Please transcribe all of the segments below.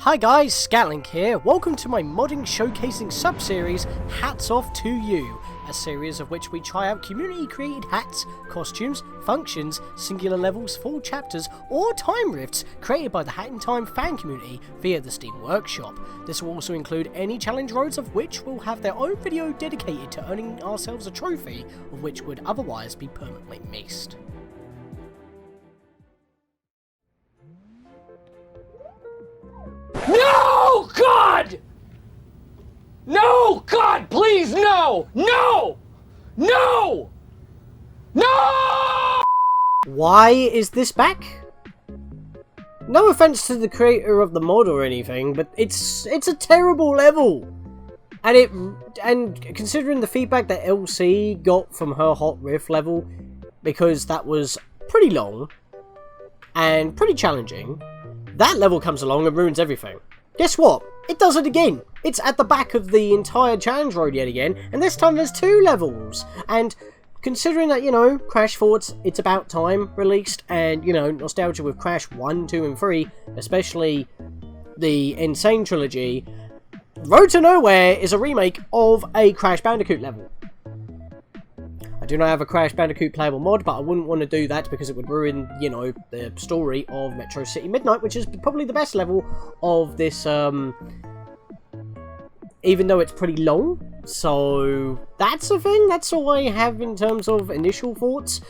Hi guys, Scatlink here. Welcome to my modding showcasing sub-series, Hats Off to You, a series of which we try out community-created hats, costumes, functions, singular levels, full chapters, or time rifts created by the Hat in Time fan community via the Steam Workshop. This will also include any challenge roads of which will have their own video dedicated to earning ourselves a trophy, of which would otherwise be permanently missed. No, God! No, God, please, no! No! No! No! Why is this back? No offense to the creator of the mod or anything, but it's a terrible level. And considering the feedback that LC got from her Hot Riff level, because that was pretty long and pretty challenging, that level comes along and ruins everything. Guess what? It does it again. It's at the back of the entire challenge road yet again, and this time there's 2 levels. And considering that, you know, Crash Thoughts, It's About Time released, and, you know, nostalgia with Crash 1, 2, and 3, especially the Insane Trilogy, Road to Nowhere is a remake of a Crash Bandicoot level. I do not have a Crash Bandicoot playable mod, but I wouldn't want to do that because it would ruin, you know, the story of Metro City Midnight, which is probably the best level of this, even though it's pretty long. So, that's a thing. That's all I have in terms of initial thoughts.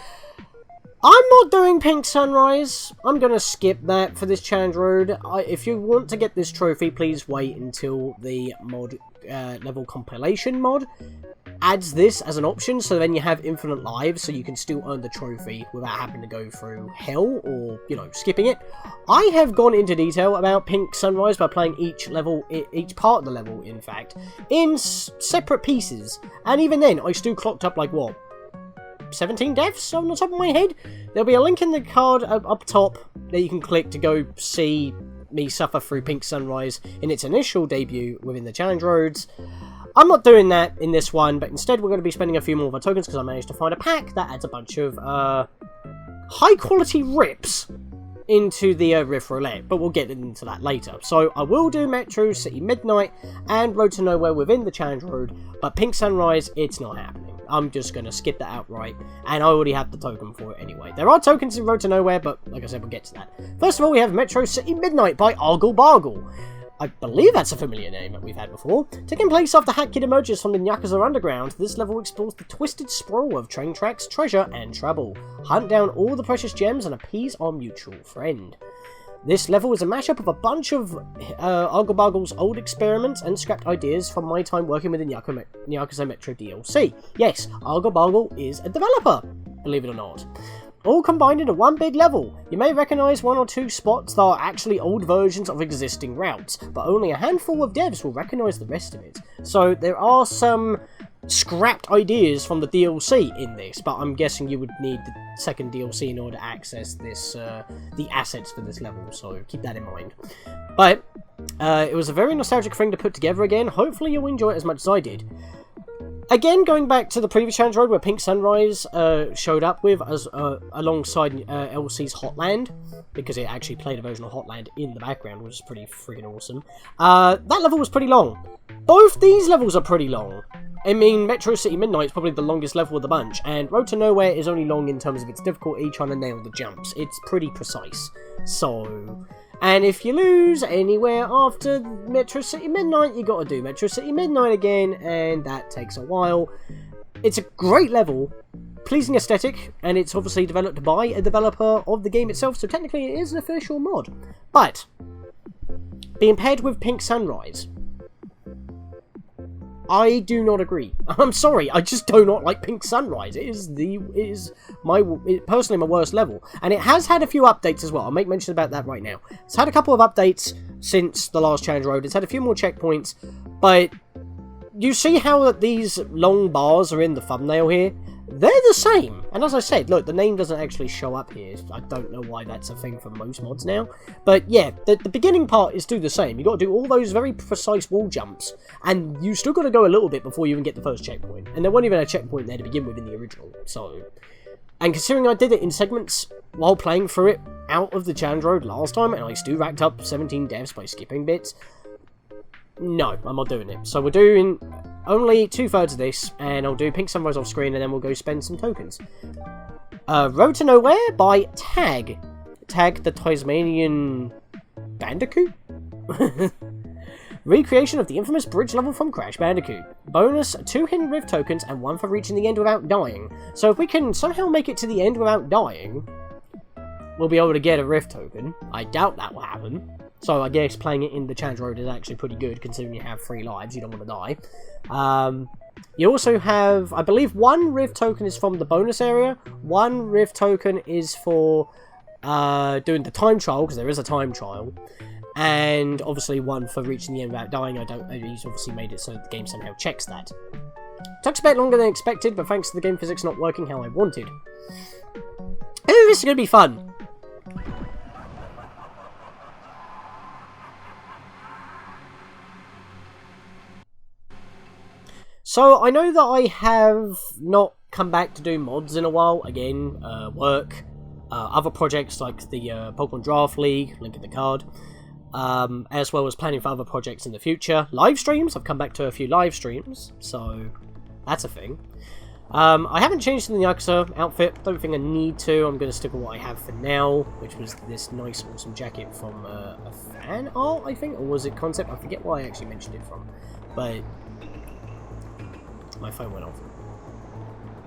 I'm not doing Pink Sunrise. I'm going to skip that for this challenge road. If you want to get this trophy, please wait until the mod level compilation mod adds this as an option, so then you have infinite lives, so you can still earn the trophy without having to go through hell or, you know, skipping it. I have gone into detail about Pink Sunrise by playing each part of the level, in fact, in separate pieces, and even then, I still clocked up, like, what, 17 deaths on the top of my head? There'll be a link in the card up top that you can click to go see me suffer through Pink Sunrise in its initial debut within the challenge roads. I'm not doing that in this one, but instead we're going to be spending a few more of our tokens because I managed to find a pack that adds a bunch of high quality rips into the Riff Roulette, but we'll get into that later. So I will do Metro City Midnight and Road to Nowhere within the challenge road, but Pink Sunrise, it's not happening. I'm just going to skip that outright, and I already have the token for it anyway. There are tokens in Road to Nowhere, but like I said, we'll get to that. First of all, we have Metro City Midnight by Argle Bargle. I believe that's a familiar name that we've had before. Taking place after Hat Kid emerges from the Nyakuza underground, this level explores the twisted sprawl of train tracks, treasure, and trouble. Hunt down all the precious gems and appease our mutual friend. This level is a mashup of a bunch of Argle Bargle's old experiments and scrapped ideas from my time working with the Nyakuza Metro DLC. Yes, Argle Bargle is a developer, believe it or not. All combined into one big level. You may recognise 1 or 2 spots that are actually old versions of existing routes, but only a handful of devs will recognise the rest of it. So there are some scrapped ideas from the DLC in this, but I'm guessing you would need the second DLC in order to access this, the assets for this level, so keep that in mind. But it was a very nostalgic thing to put together again. Hopefully you'll enjoy it as much as I did. Again, going back to the previous challenge road where Pink Sunrise showed up with as alongside LC's Hotland, because it actually played a version of Hotland in the background, which is pretty freaking awesome. That level was pretty long. Both these levels are pretty long. I mean, Metro City Midnight is probably the longest level of the bunch, and Road to Nowhere is only long in terms of its difficulty trying to nail the jumps. It's pretty precise. So, and if you lose anywhere after Metro City Midnight, you gotta do Metro City Midnight again, and that takes a while. It's a great level, pleasing aesthetic, and it's obviously developed by a developer of the game itself, so technically it is an official mod. But, being paired with Pink Sunrise, I do not agree. I'm sorry, I just do not like Pink Sunrise. It is personally my worst level. And it has had a few updates as well. I'll make mention about that right now. It's had a couple of updates since the last challenge road. It's had a few more checkpoints. But you see how that these long bars are in the thumbnail here? They're the same. And as I said, look, the name doesn't actually show up here. I don't know why that's a thing for most mods now. But yeah, the beginning part is still the same. You got to do all those very precise wall jumps. And you still got to go a little bit before you even get the first checkpoint. And there wasn't even a checkpoint there to begin with in the original. So, and considering I did it in segments while playing through it out of the challenge road last time, and I still racked up 17 deaths by skipping bits. No, I'm not doing it. So we're doing only 2/3 of this, and I'll do Pink Sunrise off screen, and then we'll go spend some tokens. Road to Nowhere by Tag. Tag the Tasmanian Bandicoot? Recreation of the infamous bridge level from Crash Bandicoot. Bonus 2 hidden rift tokens and 1 for reaching the end without dying. So if we can somehow make it to the end without dying, we'll be able to get a rift token. I doubt that will happen. So I guess playing it in the challenge road is actually pretty good, considering you have 3 lives, you don't want to die. You also have, I believe, 1 rift token is from the bonus area, 1 rift token is for doing the time trial, because there is a time trial, and obviously 1 for reaching the end without dying. He's obviously made it so the game somehow checks that. Took a bit longer than expected, but thanks to the game physics not working how I wanted. Ooh, this is going to be fun! So, I know that I have not come back to do mods in a while. Again, work, other projects like the Pokemon Draft League, link in the card, as well as planning for other projects in the future. Live streams, I've come back to a few live streams, so that's a thing. I haven't changed the Nyakuza outfit, don't think I need to. I'm going to stick with what I have for now, which was this nice, awesome jacket from a fan art, I think, or was it concept? I forget what I actually mentioned it from, but my phone went off.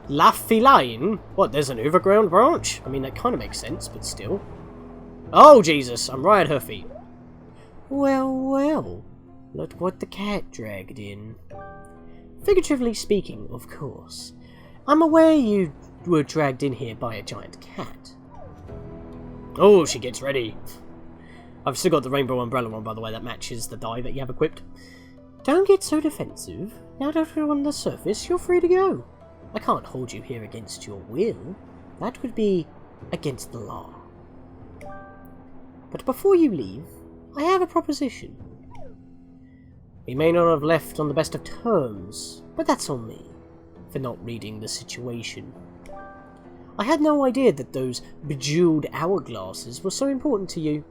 La Feline? What, there's an overground branch? I mean, that kind of makes sense, but still. Oh, Jesus, I'm right at her feet. Well, well, look what the cat dragged in. Figuratively speaking, of course. I'm aware you were dragged in here by a giant cat. Oh, she gets ready. I've still got the rainbow umbrella on, by the way, that matches the dye that you have equipped. Don't get so defensive. Now that we're on the surface, you're free to go. I can't hold you here against your will. That would be against the law. But before you leave, I have a proposition. We may not have left on the best of terms, but that's on me, for not reading the situation. I had no idea that those bejeweled hourglasses were so important to you,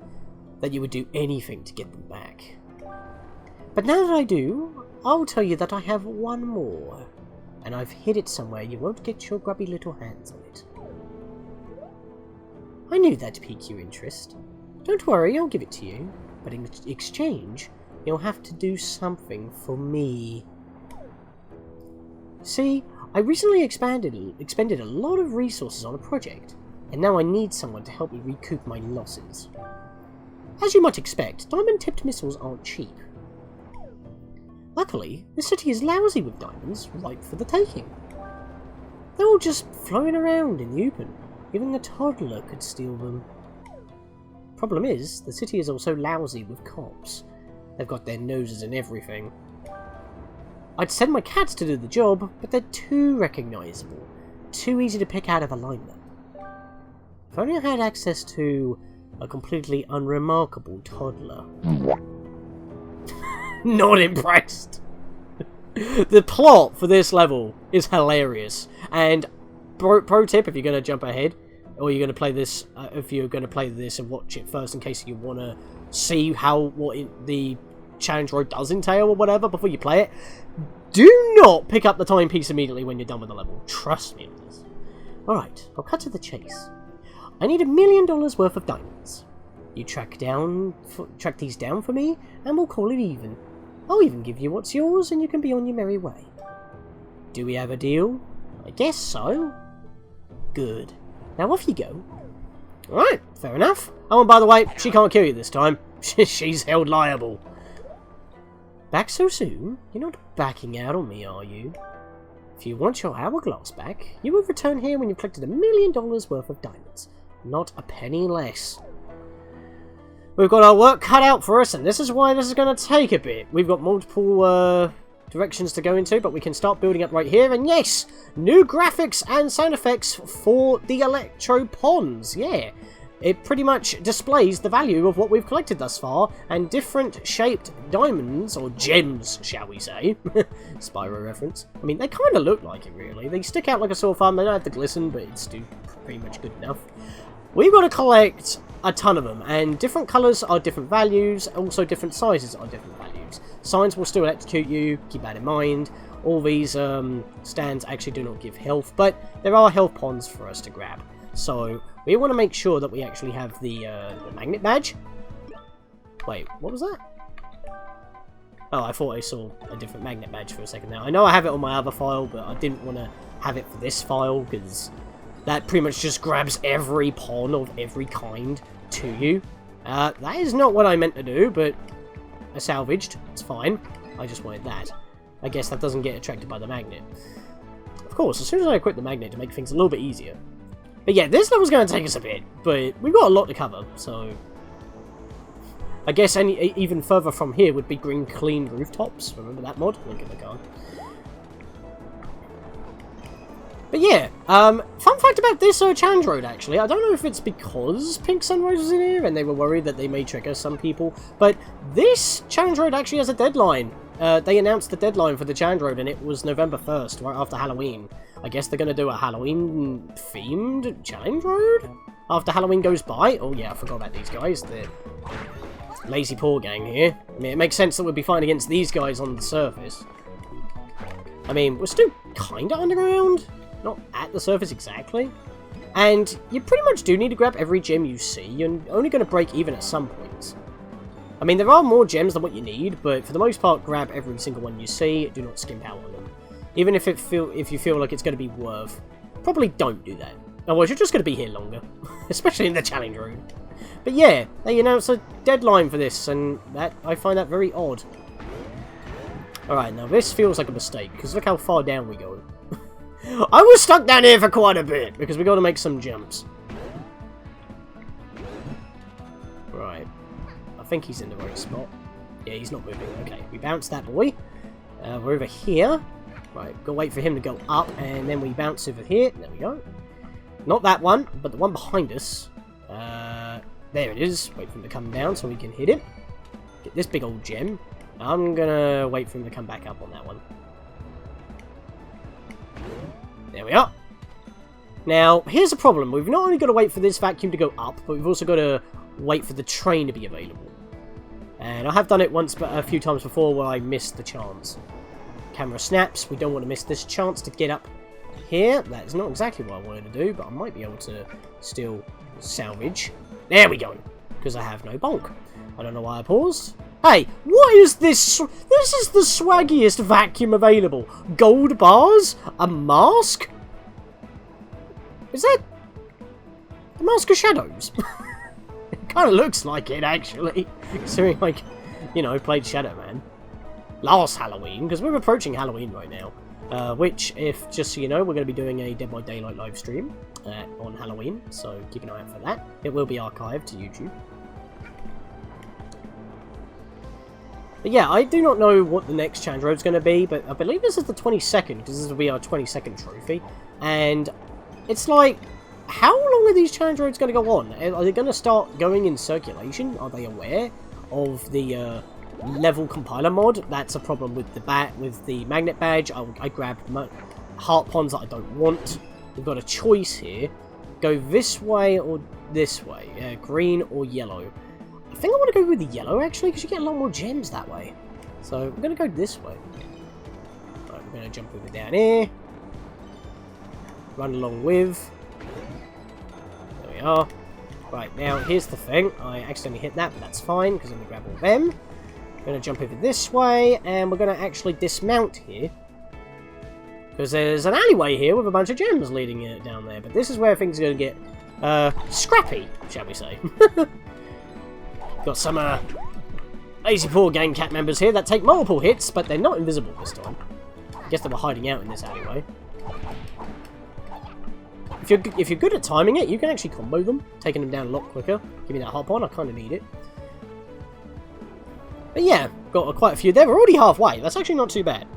that you would do anything to get them back. But now that I do, I'll tell you that I have one more, and I've hid it somewhere you won't get your grubby little hands on it. I knew that'd pique your interest. Don't worry, I'll give it to you, but in exchange, you'll have to do something for me. See, I recently expended a lot of resources on a project, and now I need someone to help me recoup my losses. As you might expect, diamond-tipped missiles aren't cheap. Luckily, the city is lousy with diamonds, ripe for the taking. They're all just floating around in the open. Even a toddler could steal them. Problem is, the city is also lousy with cops. They've got their noses in everything. I'd send my cats to do the job, but they're too recognisable. Too easy to pick out of a lineup. If only I had access to a completely unremarkable toddler. Not impressed. The plot for this level is hilarious. And pro tip, if you're going to jump ahead, or you're going to play this, if you're going to play this and watch it first in case you want to see what the challenge road does entail or whatever before you play it, do not pick up the timepiece immediately when you're done with the level. Trust me on this. Alright, I'll cut to the chase. I need $1 million worth of diamonds. You track these down for me, and we'll call it even. I'll even give you what's yours, and you can be on your merry way. Do we have a deal? I guess so. Good. Now off you go. Alright, fair enough. Oh, and by the way, she can't kill you this time. She's held liable. Back so soon? You're not backing out on me, are you? If you want your hourglass back, you will return here when you've collected $1 million worth of diamonds. Not a penny less. We've got our work cut out for us, and this is why this is going to take a bit. We've got multiple directions to go into, but we can start building up right here. And yes, new graphics and sound effects for the Electro Ponds. Yeah, it pretty much displays the value of what we've collected thus far, and different shaped diamonds, or gems, shall we say. Spyro reference. I mean, they kind of look like it, really. They stick out like a sore thumb. They don't have to glisten, but it's still pretty much good enough. We've got to collect a ton of them, and different colours are different values, also different sizes are different values. Signs will still electrocute you, keep that in mind. All these stands actually do not give health, but there are health ponds for us to grab. So we want to make sure that we actually have the magnet badge. Wait, what was that? Oh, I thought I saw a different magnet badge for a second there. I know I have it on my other file, but I didn't want to have it for this file, because that pretty much just grabs every pawn of every kind to you. That is not what I meant to do, but I salvaged. It's fine. I just wanted that. I guess that doesn't get attracted by the magnet. Of course, as soon as I equip the magnet to make things a little bit easier. But yeah, this level's going to take us a bit, but we've got a lot to cover, so... I guess even further from here would be Green Clean Rooftops. Remember that mod? Link in the card. But yeah, fun fact about this challenge road, actually. I don't know if it's because Pink Sunrise was in here and they were worried that they may trigger some people, but this challenge road actually has a deadline. They announced the deadline for the challenge road, and it was November 1st, right after Halloween. I guess they're going to do a Halloween-themed challenge road after Halloween goes by. Oh yeah, I forgot about these guys. The lazy poor gang here. I mean, it makes sense that we'd be fighting against these guys on the surface. I mean, we're still kind of underground. Not at the surface exactly. And you pretty much do need to grab every gem you see. You're only going to break even at some points. I mean, there are more gems than what you need, but for the most part, grab every single one you see. Do not skimp out on them. Even if you feel like it's going to be worth, probably don't do that. Otherwise, you're just going to be here longer. Especially in the challenge room. But yeah, they announced a deadline for this, and I find that very odd. Alright, now this feels like a mistake, because look how far down we go. I was stuck down here for quite a bit, because we got to make some jumps. Right. I think he's in the right spot. Yeah, he's not moving. Okay, we bounce that boy. We're over here. Right, gotta wait for him to go up, and then we bounce over here. There we go. Not that one, but the one behind us. There it is. Wait for him to come down so we can hit it. Get this big old gem. I'm gonna wait for him to come back up on that one. There we are. Now, here's the problem. We've not only got to wait for this vacuum to go up, but we've also got to wait for the train to be available. And I have done it once, but a few times before where I missed the chance. Camera snaps. We don't want to miss this chance to get up here. That is not exactly what I wanted to do, but I might be able to still salvage. There we go. Because I have no bonk. I don't know why I paused. Hey, what is this? This is the swaggiest vacuum available. Gold bars? A mask? Is that the Mask of Shadows? It kind of looks like it, actually. Considering, like, you know, played Shadow Man last Halloween, because we're approaching Halloween right now. Which, if just so you know, we're going to be doing a Dead by Daylight live stream on Halloween, so keep an eye out for that. It will be archived to YouTube. But yeah, I do not know what the next challenge road is going to be, but I believe this is the 22nd, because this will be our 22nd trophy. And it's like, how long are these challenge roads going to go on? Are they going to start going in circulation? Are they aware of the level compiler mod? That's a problem with the magnet badge. I grabbed heart ponds that I don't want. We've got a choice here. Go this way or this way. Green or yellow. I think I want to go with the yellow, actually, because you get a lot more gems that way. So, I'm going to go this way. Right, we're going to jump over down here. Run along with. There we are. Right, now, here's the thing. I accidentally hit that, but that's fine, because I'm going to grab all them. We're going to jump over this way, and we're going to actually dismount here. Because there's an alleyway here with a bunch of gems leading it down there. But this is where things are going to get scrappy, shall we say. Got some lazy poor gang cat members here that take multiple hits, but they're not invisible this time. I guess they were hiding out in this alleyway. If you're good at timing it, you can actually combo them, taking them down a lot quicker. Give me that hop on, I kind of need it. But yeah, got quite a few there. We're already halfway. That's actually not too bad.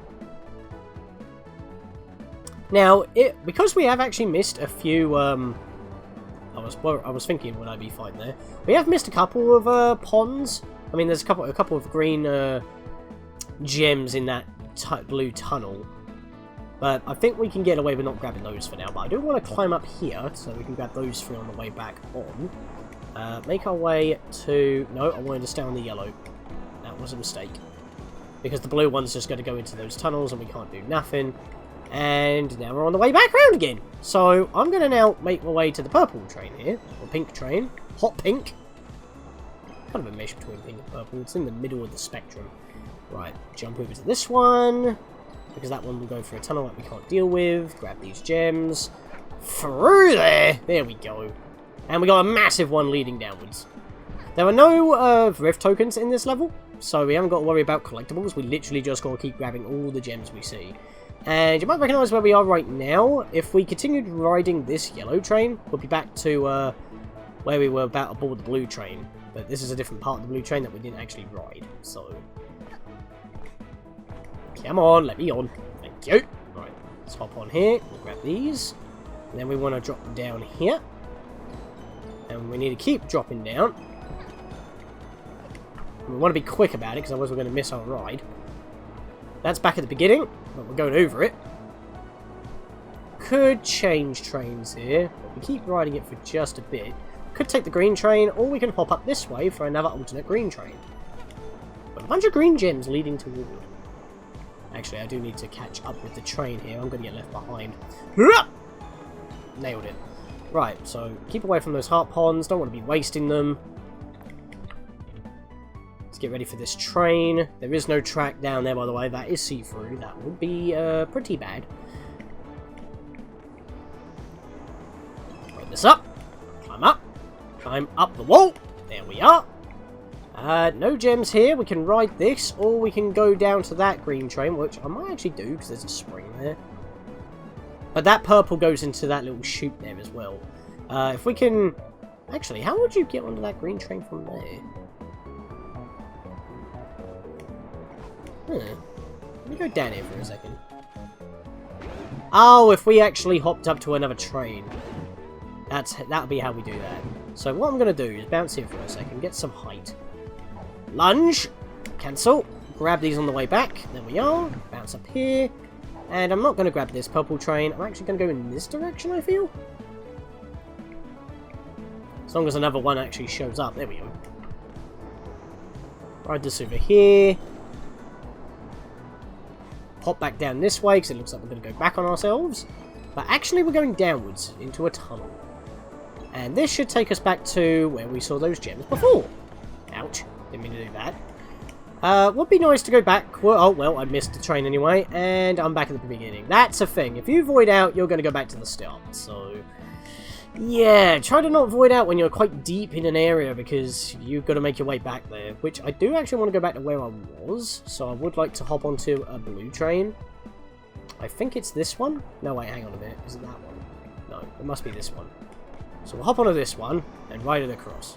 Now, because we have actually missed a few... I was thinking, would I be fine there? We have missed a couple of ponds. I mean, there's a couple of green gems in that blue tunnel. But I think we can get away with not grabbing those for now. But I do want to climb up here so we can grab those three on the way back on. Make our way to... No, I wanted to stay on the yellow. That was a mistake. Because the blue one's just going to go into those tunnels and we can't do nothing. And now we're on the way back round again. So I'm going to now make my way to the purple train here. Or pink train. Hot pink. Kind of a mesh between pink and purple. It's in the middle of the spectrum. Right, jump over to this one. Because that one will go through a tunnel that we can't deal with. Grab these gems. Through there! There we go. And we got a massive one leading downwards. There are no rift tokens in this level. So we haven't got to worry about collectibles. We literally just got to keep grabbing all the gems we see. And you might recognise where we are right now. If we continued riding this yellow train, we'll be back to where we were about aboard the blue train. But this is a different part of the blue train that we didn't actually ride. So, come on, let me on. Thank you. Right, let's hop on here. We'll grab these. And then we want to drop down here. And we need to keep dropping down. We want to be quick about it, because otherwise we're going to miss our ride. That's back at the beginning, but we're going over it. Could change trains here, but we keep riding it for just a bit. Could take the green train, or we can hop up this way for another alternate green train. But a bunch of green gems leading toward. Actually, I do need to catch up with the train here. I'm going to get left behind. Nailed it. Right, so keep away from those heart ponds. Don't want to be wasting them. Let's get ready for this train. There is no track down there, by the way. That is see-through. That would be pretty bad. Run this up. Climb up. Climb up the wall. There we are. No gems here. We can ride this, or we can go down to that green train, which I might actually do, because there's a spring there. But that purple goes into that little chute there as well. If we can... Actually, how would you get onto that green train from there? Let me go down here for a second. Oh, if we actually hopped up to another train. That'll be how we do that. So what I'm going to do is bounce here for a second, get some height. Lunge. Cancel. Grab these on the way back. There we are. Bounce up here. And I'm not going to grab this purple train. I'm actually going to go in this direction, I feel. As long as another one actually shows up. There we go. Ride this over here. Hop back down this way, because it looks like we're going to go back on ourselves. But actually, we're going downwards into a tunnel. And this should take us back to where we saw those gems before. Ouch. Didn't mean to do that. Would be nice to go back. Oh, well, I missed the train anyway. And I'm back at the beginning. That's a thing. If you void out, you're going to go back to the start. So, yeah. Try to not void out when you're quite deep in an area, because you've got to make your way back there. Which I do actually want to go back to where I was. So I would like to hop onto a blue train. I think it's this one. No, wait, hang on a minute. Is it that one? No, it must be this one. So we'll hop onto this one and ride it across.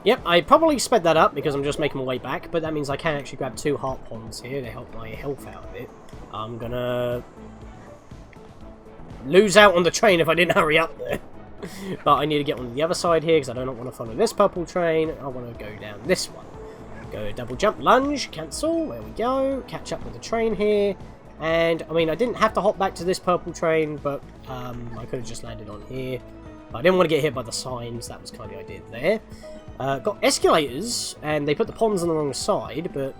Yep, I probably sped that up because I'm just making my way back, but that means I can actually grab 2 heart ponds here to help my health out of it. I'm gonna lose out on the train if I didn't hurry up there. But I need to get on the other side here because I don't want to follow this purple train. I want to go down this one. Go double jump, lunge, cancel. There we go. Catch up with the train here. And, I mean, I didn't have to hop back to this purple train, but I could have just landed on here. But I didn't want to get hit by the signs. That was kind of the idea there. Got escalators, and they put the ponds on the wrong side, but,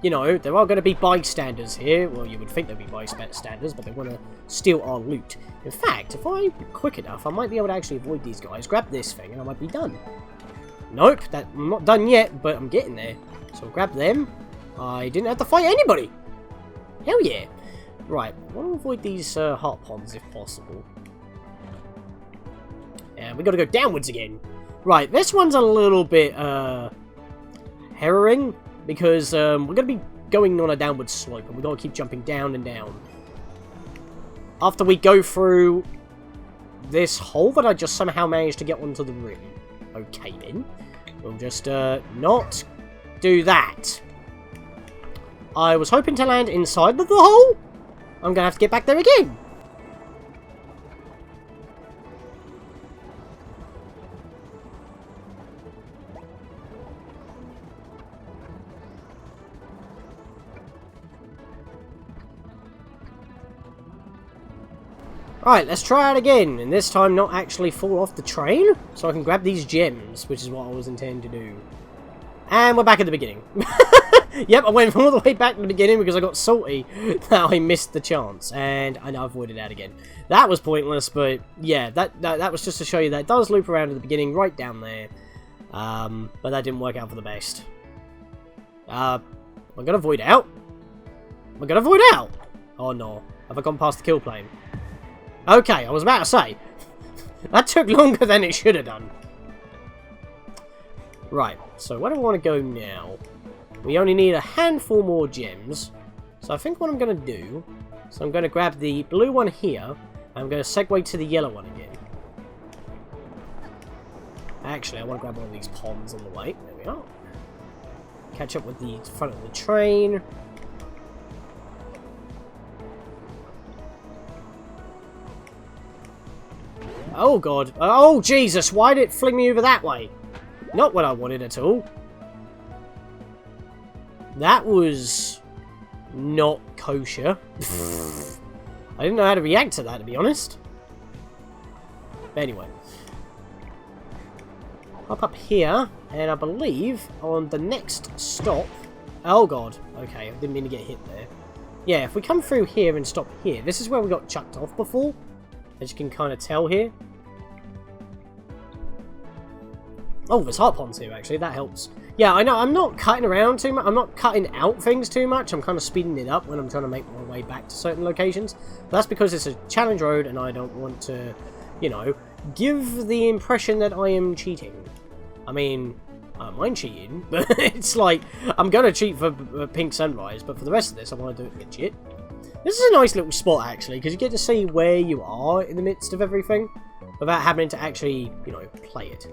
you know, there are going to be bystanders here. Well, you would think there'd be bystanders, but they want to steal our loot. In fact, if I'm quick enough, I might be able to actually avoid these guys, grab this thing, and I might be done. Nope, I'm not done yet, but I'm getting there. So I'll grab them. I didn't have to fight anybody. Hell yeah. Right, I want to avoid these heart ponds if possible. And we got to go downwards again. Right, this one's a little bit harrowing, because we're going to be going on a downward slope, and we've got to keep jumping down and down. After we go through this hole that I just somehow managed to get onto the rim. Okay then, we'll just not do that. I was hoping to land inside of the hole. I'm going to have to get back there again. Alright, let's try it again, and this time not actually fall off the train, so I can grab these gems, which is what I was intending to do. And we're back at the beginning. Yep, I went all the way back to the beginning because I got salty that I missed the chance, and I avoided that again. That was pointless, but yeah, that was just to show you that it does loop around at the beginning, right down there. But that didn't work out for the best. Am I gonna void out? Am I gonna void out? Oh no, have I gone past the kill plane? Okay, I was about to say. That took longer than it should have done. Right, so where do I want to go now? We only need a handful more gems. So I think what I'm going to do... So I'm going to grab the blue one here. And I'm going to segue to the yellow one again. Actually, I want to grab one of these ponds on the way. There we are. Catch up with the front of the train. Oh god. Oh Jesus, why did it fling me over that way? Not what I wanted at all. That was not kosher. I didn't know how to react to that, to be honest. But anyway. Up here, and I believe on the next stop... Oh god, okay, I didn't mean to get hit there. Yeah, if we come through here and stop here, this is where we got chucked off before. As you can kind of tell here. Oh, there's heart ponds here, actually. That helps. Yeah, I know. I'm not cutting around too much. I'm not cutting out things too much. I'm kind of speeding it up when I'm trying to make my way back to certain locations. But that's because it's a challenge road, and I don't want to, you know, give the impression that I am cheating. I mean, I don't mind cheating, but it's like, I'm going to cheat for Pink Sunrise, but for the rest of this, I want to do it legit. This is a nice little spot, actually, because you get to see where you are in the midst of everything, without having to actually, you know, play it.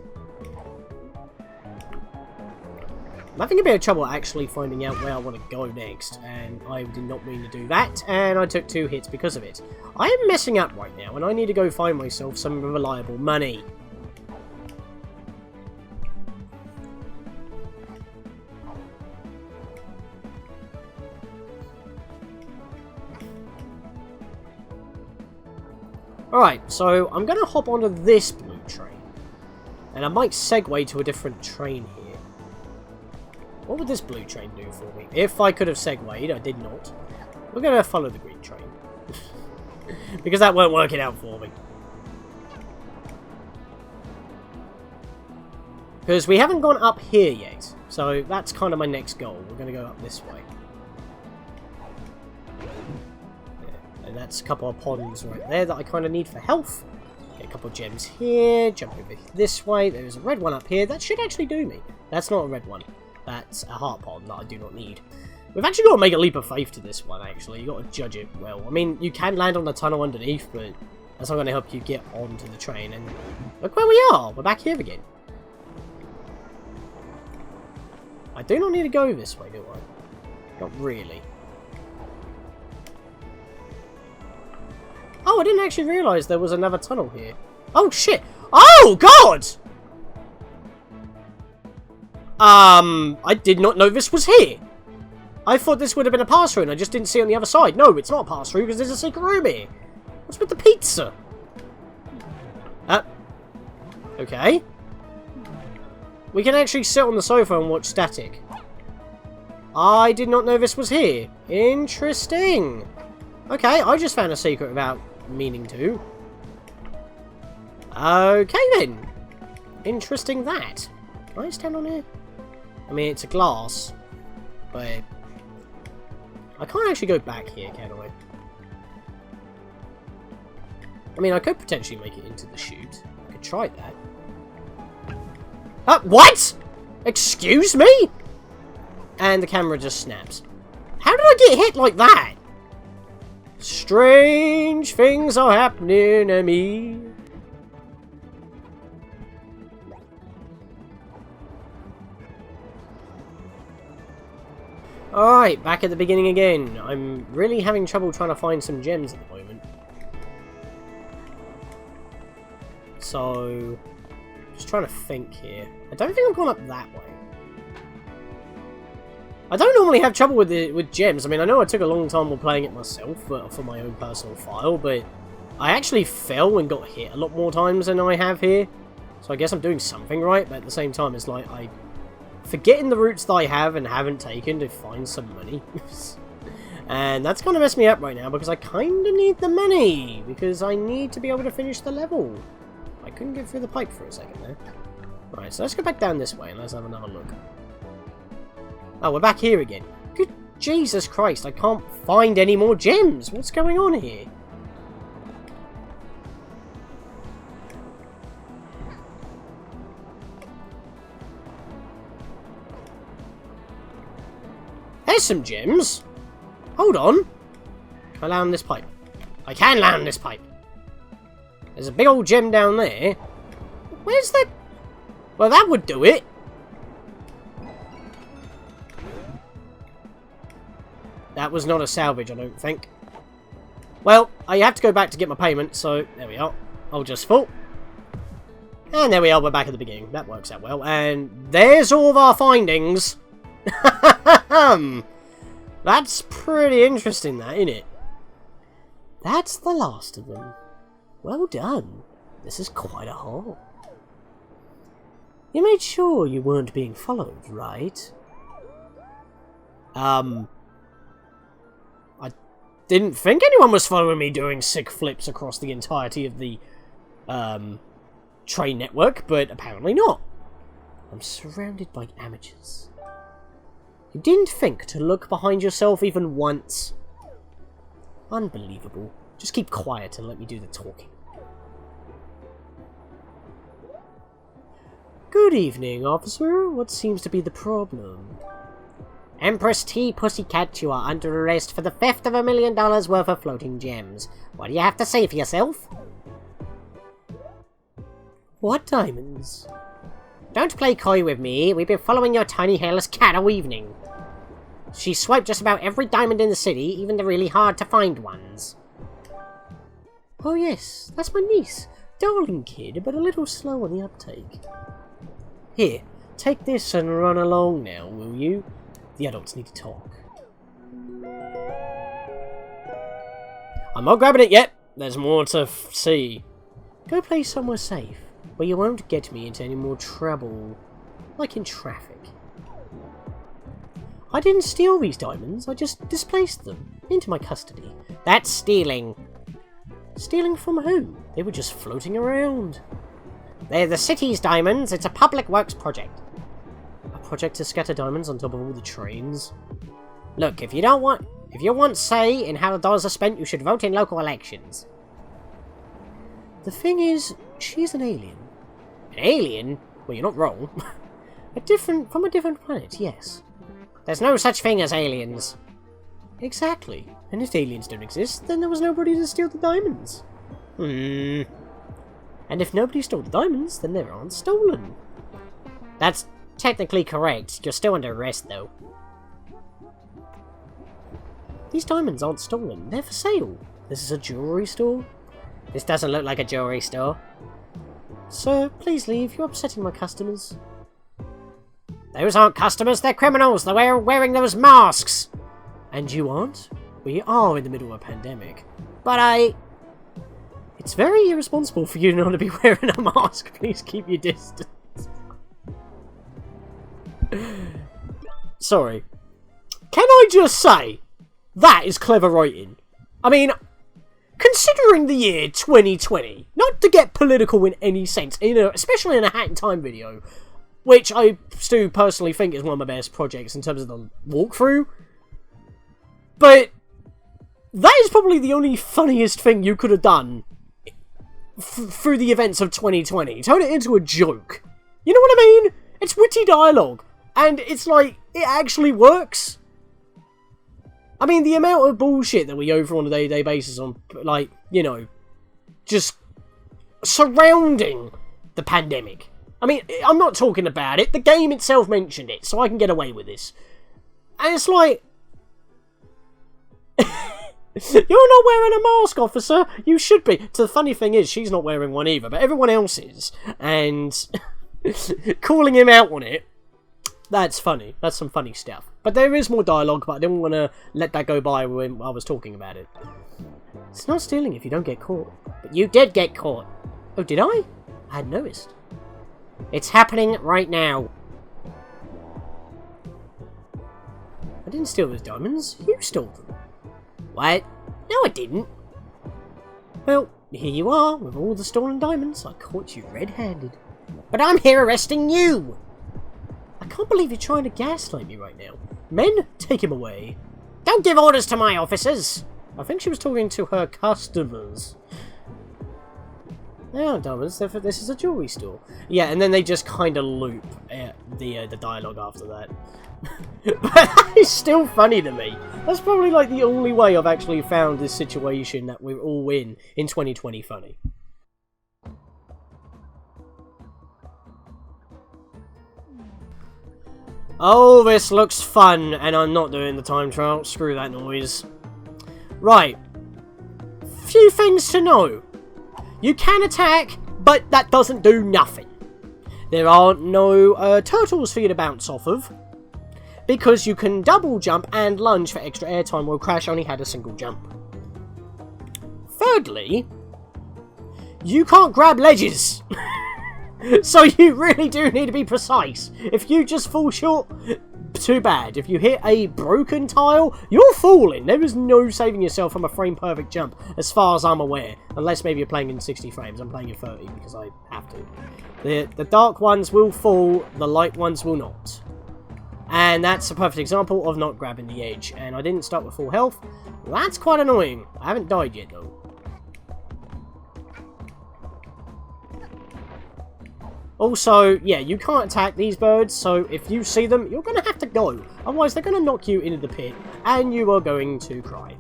I'm having a bit of trouble actually finding out where I want to go next, and I did not mean to do that, and I took 2 hits because of it. I am messing up right now, and I need to go find myself some reliable money. Alright, so I'm going to hop onto this blue train, and I might segue to a different train here. What would this blue train do for me? If I could have segued, I did not. We're going to follow the green train. Because that weren't working out for me. Because we haven't gone up here yet. So that's kind of my next goal. We're going to go up this way. Yeah, and that's a couple of ponds right there that I kind of need for health. Get a couple of gems here. Jump over this way. There's a red one up here. That should actually do me. That's not a red one. That's a heart pond that I do not need. We've actually got to make a leap of faith to this one, actually. You've got to judge it well. I mean, you can land on the tunnel underneath, but that's not going to help you get onto the train. And look where we are. We're back here again. I do not need to go this way, do I? Not really. Oh, I didn't actually realise there was another tunnel here. Oh, shit. Oh, God! I did not know this was here. I thought this would have been a pass-through and I just didn't see it on the other side. No, it's not a pass-through because there's a secret room here. What's with the pizza? Okay. We can actually sit on the sofa and watch static. I did not know this was here. Interesting. Okay, I just found a secret without meaning to. Okay then. Interesting that. Can I stand on here? I mean, it's a glass, but I can't actually go back here, can I? I mean, I could potentially make it into the chute. I could try that. What? Excuse me? And the camera just snaps. How did I get hit like that? Strange things are happening to me. Alright, back at the beginning again. I'm really having trouble trying to find some gems at the moment. So, just trying to think here. I don't think I've gone up that way. I don't normally have trouble with gems. I mean, I know I took a long time while playing it myself for my own personal file, but I actually fell and got hit a lot more times than I have here. So I guess I'm doing something right, but at the same time, it's like I'm forgetting the routes that I have and haven't taken to find some money. And that's kind of messed me up right now, because I kind of need the money, because I need to be able to finish the level. I couldn't get through the pipe for a second there. Right, so let's go back down this way and let's have another look. Oh, we're back here again. Good Jesus Christ, I can't find any more gems. What's going on here? There's some gems. Hold on. Can I land this pipe? I can land this pipe. There's a big old gem down there. Where's the... Well, that would do it. That was not a salvage, I don't think. Well, I have to go back to get my payment, so there we are. I'll just fall. And there we are, we're back at the beginning. That works out well. And there's all of our findings. That's pretty interesting, that, isn't it? That's the last of them. Well done. This is quite a haul. You made sure you weren't being followed, right? I didn't think anyone was following me doing sick flips across the entirety of the train network, but apparently not. I'm surrounded by amateurs. You didn't think to look behind yourself even once. Unbelievable. Just keep quiet and let me do the talking. Good evening, officer. What seems to be the problem? Empress T. Pussycat, you are under arrest for the theft of $1 million worth of floating gems. What do you have to say for yourself? What diamonds? Don't play coy with me. We've been following your tiny hairless cat all evening. She swiped just about every diamond in the city, even the really hard-to-find ones. Oh yes, that's my niece. Darling kid, but a little slow on the uptake. Here, take this and run along now, will you? The adults need to talk. I'm not grabbing it yet. There's more to see. Go play somewhere safe, where you won't get me into any more trouble. Like in traffic. I didn't steal these diamonds, I just displaced them into my custody. That's stealing. Stealing from who? They were just floating around. They're the city's diamonds, it's a public works project. A project to scatter diamonds on top of all the trains? Look, if you want say in how the dollars are spent, you should vote in local elections. The thing is, she's an alien. An alien? Well, you're not wrong. From a different planet, yes. There's no such thing as aliens. Exactly. And if aliens don't exist, then there was nobody to steal the diamonds. And if nobody stole the diamonds, then they aren't stolen. That's technically correct. You're still under arrest, though. These diamonds aren't stolen. They're for sale. This is a jewelry store. This doesn't look like a jewelry store. Sir, please leave. You're upsetting my customers. Those aren't customers, they're criminals. They're wearing those masks. And you aren't? We are in the middle of a pandemic. But It's very irresponsible for you not to be wearing a mask. Please keep your distance. Sorry. Can I just say, that is clever writing. I mean, considering the year 2020, not to get political in any sense, especially in a Hat in Time video, which I still personally think is one of my best projects in terms of the walkthrough. But that is probably the only funniest thing you could have done through the events of 2020. Turn it into a joke. You know what I mean? It's witty dialogue. And it's like, it actually works. I mean, the amount of bullshit that we go through on a day-to-day basis on, like, you know, just surrounding the pandemic. I mean, I'm not talking about it. The game itself mentioned it, so I can get away with this. And it's like... You're not wearing a mask, officer! You should be! So the funny thing is, she's not wearing one either, but everyone else is. And... calling him out on it, that's funny. That's some funny stuff. But there is more dialogue, but I didn't want to let that go by when I was talking about it. It's not stealing if you don't get caught. But you did get caught. Oh, did I? I hadn't noticed. It's happening right now. I didn't steal those diamonds. You stole them. What? No, I didn't. Well, here you are, with all the stolen diamonds. I caught you red-handed. But I'm here arresting you! I can't believe you're trying to gaslight me right now. Men, take him away. Don't give orders to my officers! I think she was talking to her customers. They aren't diamonds, this is a jewelry store. Yeah, and then they just kind of loop the dialogue after that. But it's still funny to me. That's probably like the only way I've actually found this situation that we're all in 2020 funny. Oh, this looks fun, and I'm not doing the time trial. Screw that noise. Right. Few things to know. You can attack, but that doesn't do nothing. There are no turtles for you to bounce off of, because you can double jump and lunge for extra airtime, while Crash only had a single jump. Thirdly, you can't grab ledges. So you really do need to be precise. If you just fall short, too bad. If you hit a broken tile, you're falling. There is no saving yourself from a frame-perfect jump, as far as I'm aware. Unless maybe you're playing in 60 frames. I'm playing in 30 because I have to. The dark ones will fall, the light ones will not. And that's a perfect example of not grabbing the edge. And I didn't start with full health. That's quite annoying. I haven't died yet, though. Also, yeah, you can't attack these birds, so if you see them, you're going to have to go. Otherwise, they're going to knock you into the pit, and you are going to cry.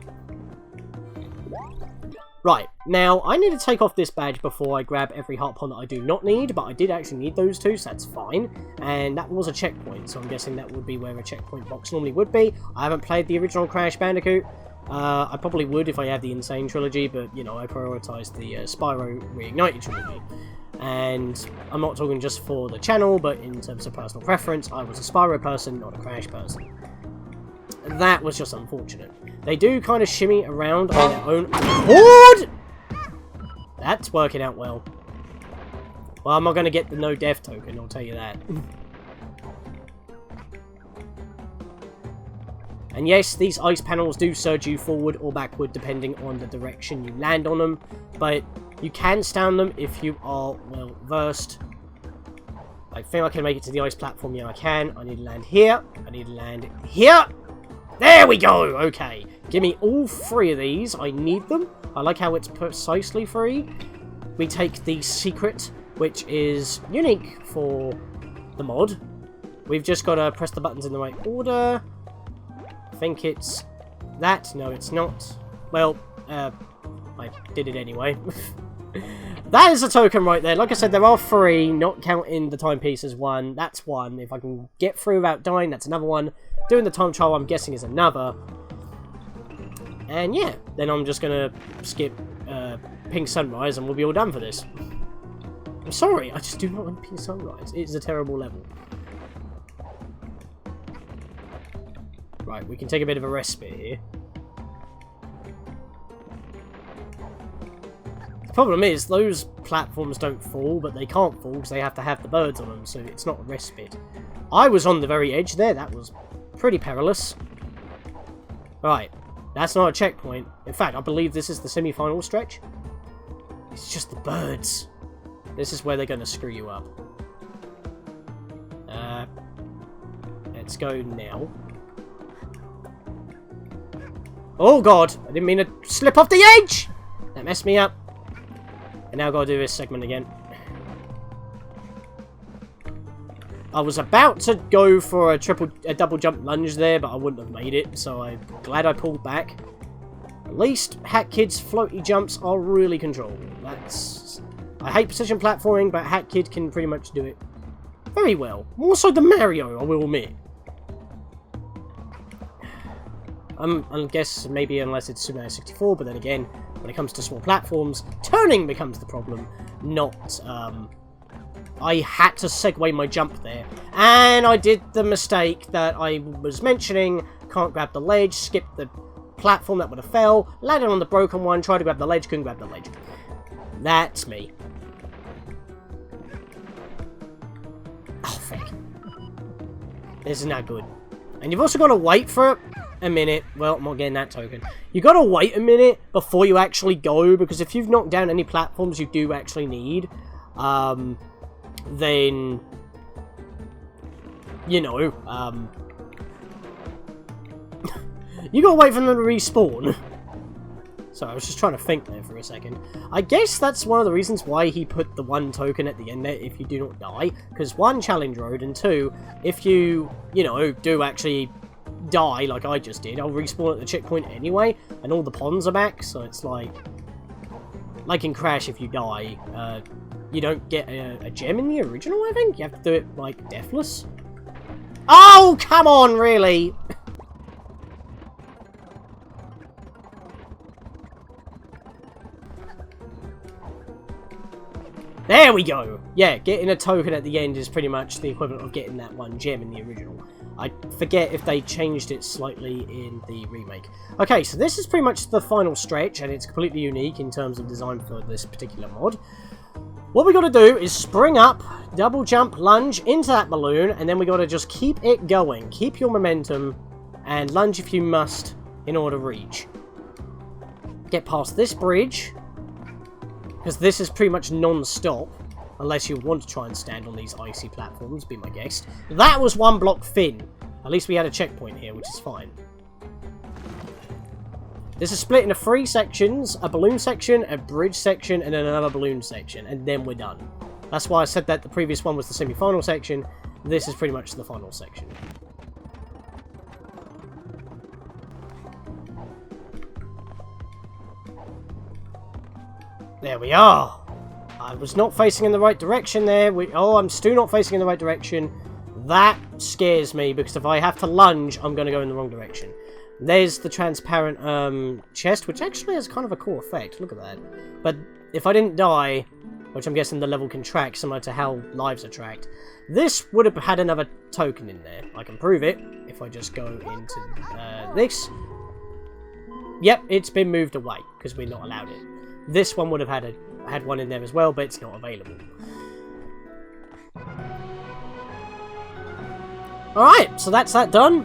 Right, now, I need to take off this badge before I grab every heart pond that I do not need, but I did actually need those two, so that's fine. And that was a checkpoint, so I'm guessing that would be where a checkpoint box normally would be. I haven't played the original Crash Bandicoot. I probably would if I had the Insane Trilogy, but, you know, I prioritised the Spyro Reignited Trilogy. And I'm not talking just for the channel, but in terms of personal preference, I was a Spyro person, not a Crash person. That was just unfortunate. They do kind of shimmy around on their own accord! That's working out well. Well, I'm not going to get the no death token, I'll tell you that. And yes, these ice panels do surge you forward or backward depending on the direction you land on them, but you can stand them if you are well versed. I think I can make it to the ice platform. Yeah, I can. I need to land here. I need to land here. There we go. Okay. Give me all three of these. I need them. I like how it's precisely free. We take the secret, which is unique for the mod. We've just got to press the buttons in the right order. I think it's that. No, it's not. Well, I did it anyway. That is a token right there. Like I said, there are three, not counting the timepiece as one. That's one. If I can get through without dying, that's another one. Doing the time trial, I'm guessing, is another. And yeah, then I'm just going to skip Pink Sunrise and we'll be all done for this. I'm sorry, I just do not want Pink Sunrise. It is a terrible level. Right, we can take a bit of a respite here. The problem is, those platforms don't fall, but they can't fall because they have to have the birds on them, so it's not a respite. I was on the very edge there, that was pretty perilous. Right, that's not a checkpoint. In fact, I believe this is the semi-final stretch. It's just the birds. This is where they're going to screw you up. Let's go now. Oh god, I didn't mean to slip off the edge! That messed me up. And now I've got to do this segment again. I was about to go for a double jump lunge there, but I wouldn't have made it, so I'm glad I pulled back. At least Hat Kid's floaty jumps are really controlled. I hate precision platforming, but Hat Kid can pretty much do it very well. More so than Mario, I will admit. I guess maybe unless it's Super Mario 64, but then again, when it comes to small platforms, turning becomes the problem, not, I had to segue my jump there, and I did the mistake that I was mentioning, can't grab the ledge, skip the platform that would have fell, landed on the broken one, tried to grab the ledge, couldn't grab the ledge. That's me. Oh, fuck. This is not good. And you've also got to wait for a minute. Well, I'm not getting that token. You got to wait a minute before you actually go, because if you've knocked down any platforms you do actually need, then, you know, you got to wait for them to respawn. So I was just trying to think there for a second. I guess that's one of the reasons why he put the 1 token at the end there if you do not die. Because 1, challenge road, and 2, if you know, do actually die like I just did, I'll respawn at the checkpoint anyway, and all the ponds are back, so it's like in Crash, if you die, you don't get a gem in the original, I think? You have to do it, like, deathless. Oh, come on, really? There we go! Yeah, getting a token at the end is pretty much the equivalent of getting that 1 gem in the original. I forget if they changed it slightly in the remake. Okay, so this is pretty much the final stretch, and it's completely unique in terms of design for this particular mod. What we got to do is spring up, double jump, lunge into that balloon, and then we got to just keep it going. Keep your momentum, and lunge if you must in order to reach. Get past this bridge, because this is pretty much non-stop, unless you want to try and stand on these icy platforms, be my guest. That was 1 block thin. At least we had a checkpoint here, which is fine. This is split into 3 sections, a balloon section, a bridge section, and then another balloon section, and then we're done. That's why I said that the previous one was the semi-final section. This is pretty much the final section. There we are. I was not facing in the right direction there. I'm still not facing in the right direction. That scares me, because if I have to lunge, I'm going to go in the wrong direction. There's the transparent chest, which actually has kind of a cool effect. Look at that. But if I didn't die, which I'm guessing the level can track, similar to how lives are tracked, this would have had another token in there. I can prove it if I just go into this. Yep, it's been moved away, because we're not allowed it. This one would have had one in there as well, but it's not available. Alright, so that's that done.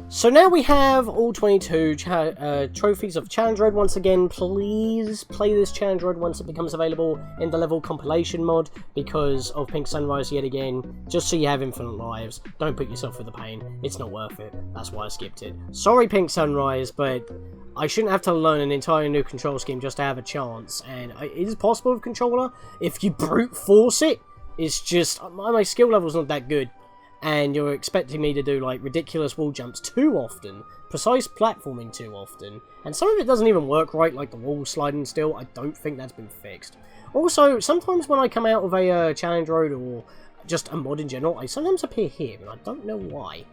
So now we have all 22 trophies of Challenge Road. Once again, please play this Challenge Road once it becomes available in the level compilation mod because of Pink Sunrise yet again, just so you have infinite lives. Don't put yourself through the pain, it's not worth it. That's why I skipped it. Sorry Pink Sunrise, but I shouldn't have to learn an entirely new control scheme just to have a chance, and it is possible with controller. If you brute force it, it's just, my skill level's not that good. And you're expecting me to do, like, ridiculous wall jumps too often, precise platforming too often, and some of it doesn't even work right, like the wall sliding still. I don't think that's been fixed. Also, sometimes when I come out of a challenge road, or just a mod in general, I sometimes appear here, and I don't know why.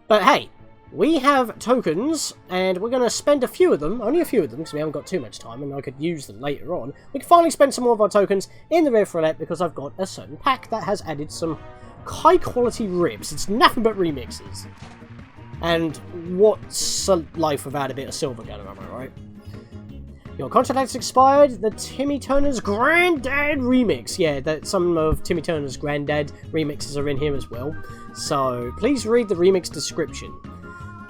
But hey, we have tokens, and we're going to spend a few of them, only a few of them, because we haven't got too much time, and I could use them later on. We can finally spend some more of our tokens in the Rift Roulette, because I've got a certain pack that has added some high quality rips. It's nothing but remixes. And what's a life without a bit of SiIvaGunner, am I right? Your contract has expired. The Timmy Turner's Granddad remix. Yeah, that some of Timmy Turner's Granddad remixes are in here as well. So please read the remix description.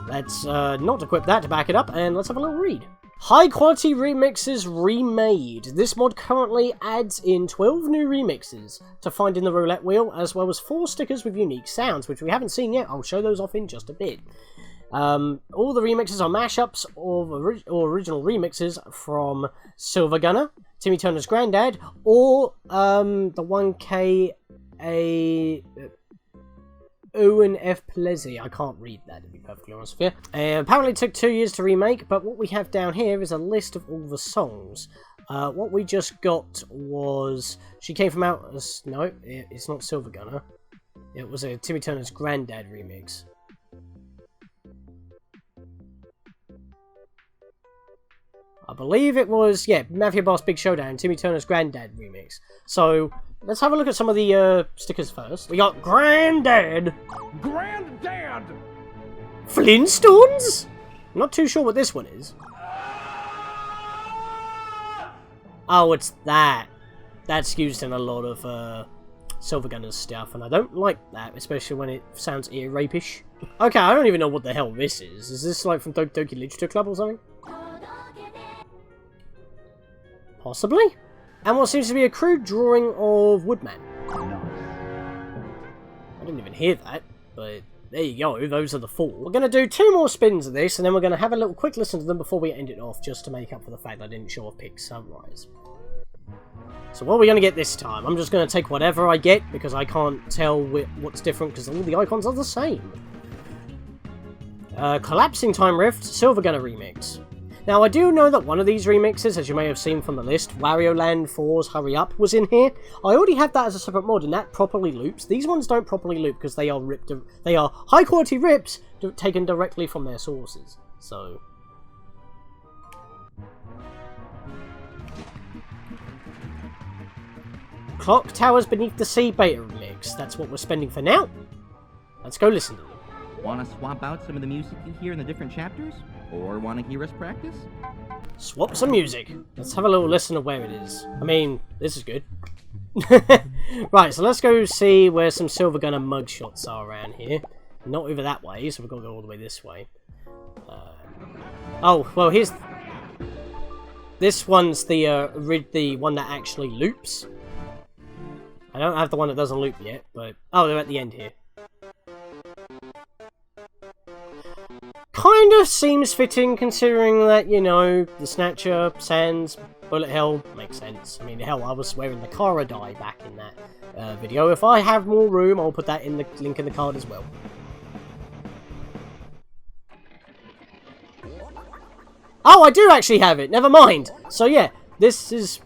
Let's not equip that to back it up, and let's have a little read. High quality remixes remade. This mod currently adds in 12 new remixes to find in the roulette wheel, as well as 4 stickers with unique sounds, which we haven't seen yet. I'll show those off in just a bit. All the remixes are mashups of original remixes from SiIvaGunner, Timmy Turner's Granddad, or the 1K Owen F. Plezzy. I can't read that, to be perfectly honest with you. Apparently it took 2 years to remake, but what we have down here is a list of all the songs. What we just got was... She came from out... No, it's not SiIvaGunner. It was a Timmy Turner's Granddad remix. I believe it was, yeah, Mafia Boss Big Showdown, Timmy Turner's Granddad remix. So, let's have a look at some of the stickers first. We got Granddad! Granddad! Flintstones? I'm not too sure what this one is. Oh, it's that. That's used in a lot of SiIvaGunner's stuff, and I don't like that, especially when it sounds ear rapish. Okay, I don't even know what the hell this is. Is this like from Doki Doki Literature Club or something? Possibly? And what seems to be a crude drawing of Woodman. I didn't even hear that, but there you go, those are the 4. We're going to do 2 more spins of this, and then we're going to have a little quick listen to them before we end it off, just to make up for the fact I didn't show off Pink Sunrise. So what are we going to get this time? I'm just going to take whatever I get, because I can't tell what's different, because all the icons are the same. Collapsing Time Rift, SiIvaGunner remix. Now, I do know that one of these remixes, as you may have seen from the list, Wario Land 4's Hurry Up, was in here. I already have that as a separate mod, and that properly loops. These ones don't properly loop because they are ripped. They are high-quality rips taken directly from their sources. So, Clock Towers Beneath the Sea beta remix. That's what we're spending for now. Let's go listen to them. Want to swap out some of the music you hear in the different chapters? Or want to hear us practice? Swap some music. Let's have a little listen of where it is. I mean, this is good. Right, so let's go see where some SiIvaGunner mugshots are around here. Not over that way, so we've got to go all the way this way. Oh, well, here's... This one's the one that actually loops. I don't have the one that doesn't loop yet, but... Oh, they're at the end here. Kind of seems fitting, considering that, you know, the Snatcher, Sands, Bullet Hell makes sense. I mean, hell, I was wearing the Kara dye back in that video. If I have more room, I'll put that in the link in the card as well. Oh, I do actually have it! Never mind! So yeah, this is...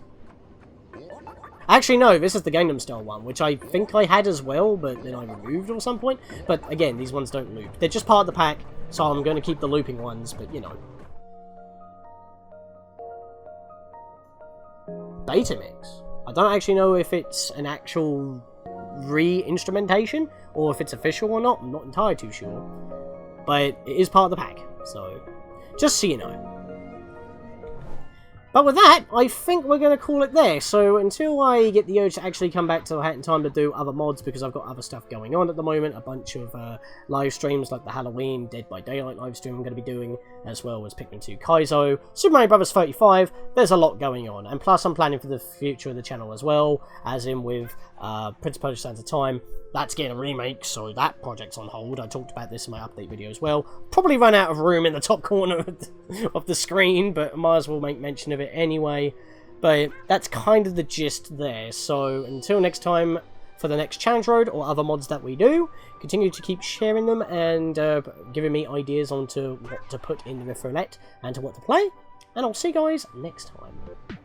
Actually, no, this is the Gangnam Style one, which I think I had as well, but then I removed at some point. But again, these ones don't loop. They're just part of the pack, so I'm going to keep the looping ones, but you know. Beta mix. I don't actually know if it's an actual re-instrumentation, or if it's official or not. I'm not entirely too sure. But it is part of the pack, so just so you know. But with that, I think we're going to call it there. So until I get the urge to actually come back to the Hat in time to do other mods, because I've got other stuff going on at the moment, a bunch of live streams like the Halloween Dead by Daylight live stream I'm going to be doing, as well as Pikmin 2 Kaizo, Super Mario Bros. 35, there's a lot going on. And plus I'm planning for the future of the channel as well, as in with Prince of Persia Sands of Time. That's getting a remake, so that project's on hold. I talked about this in my update video as well. Probably run out of room in the top corner of the screen, but I might as well make mention of it anyway. But that's kind of the gist there. So until next time for the next challenge road or other mods that we do, continue to keep sharing them and giving me ideas onto what to put in the roulette and to what to play. And I'll see you guys next time.